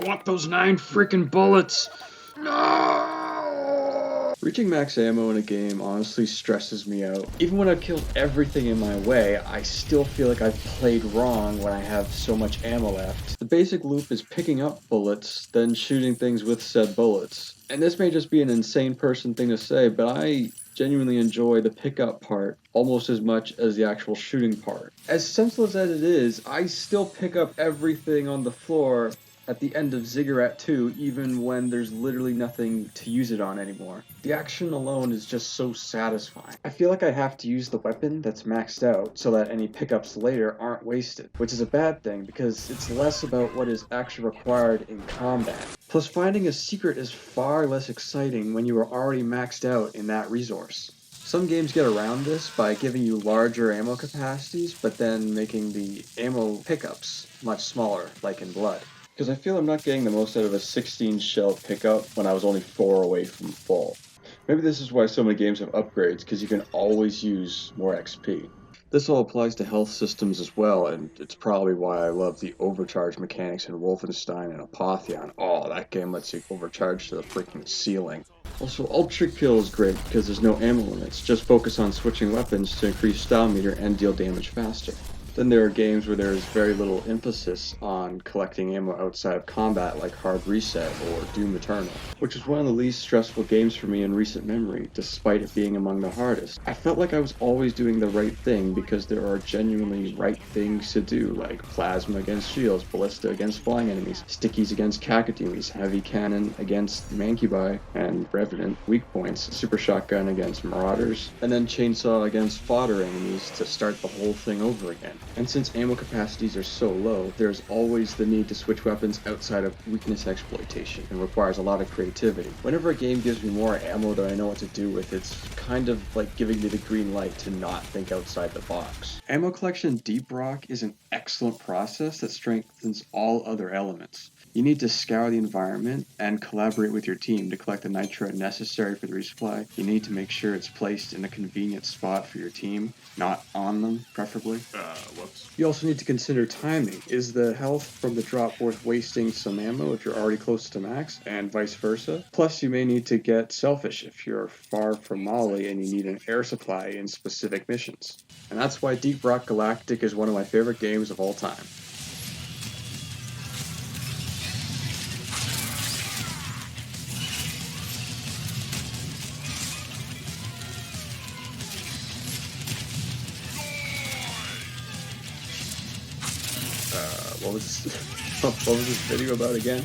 want those 9 freaking bullets. No! Reaching max ammo in a game honestly stresses me out. Even when I've killed everything in my way, I still feel like I've played wrong when I have so much ammo left. The basic loop is picking up bullets, then shooting things with said bullets. And this may just be an insane person thing to say, but I genuinely enjoy the pickup part almost as much as the actual shooting part. As senseless as it is, I still pick up everything on the floor at the end of Ziggurat 2, even when there's literally nothing to use it on anymore. The action alone is just so satisfying. I feel like I have to use the weapon that's maxed out so that any pickups later aren't wasted, which is a bad thing because it's less about what is actually required in combat. Plus, finding a secret is far less exciting when you are already maxed out in that resource. Some games get around this by giving you larger ammo capacities, but then making the ammo pickups much smaller, like in Blood. Because I feel I'm not getting the most out of a 16 shell pickup when I was only 4 away from full. Maybe this is why so many games have upgrades, because you can always use more XP. This all applies to health systems as well, and it's probably why I love the overcharge mechanics in Wolfenstein and Apotheon. Oh, that game lets you overcharge to the freaking ceiling. Also, Ultra Kill is great because there's no ammo limits, just focus on switching weapons to increase style meter and deal damage faster. Then there are games where there is very little emphasis on collecting ammo outside of combat like Hard Reset or Doom Eternal, which was one of the least stressful games for me in recent memory, despite it being among the hardest. I felt like I was always doing the right thing because there are genuinely right things to do, like Plasma against shields, Ballista against flying enemies, Stickies against Cacodemons, Heavy Cannon against Mancubi and Revenant, weak points, Super Shotgun against Marauders, and then Chainsaw against fodder enemies to start the whole thing over again. And since ammo capacities are so low, there's always the need to switch weapons outside of weakness exploitation and requires a lot of creativity. Whenever a game gives me more ammo than I know what to do with, it's kind of like giving me the green light to not think outside the box. Ammo collection in Deep Rock is an excellent process that strengthens all other elements. You need to scour the environment and collaborate with your team to collect the nitro necessary for the resupply. You need to make sure it's placed in a convenient spot for your team, not on them, preferably. Whoops. You also need to consider timing. Is the health from the drop worth wasting some ammo if you're already close to max, and vice versa? Plus, you may need to get selfish if you're far from Molly and you need an air supply in specific missions. And that's why Deep Rock Galactic is one of my favorite games of all time. What was this? What was this video about again?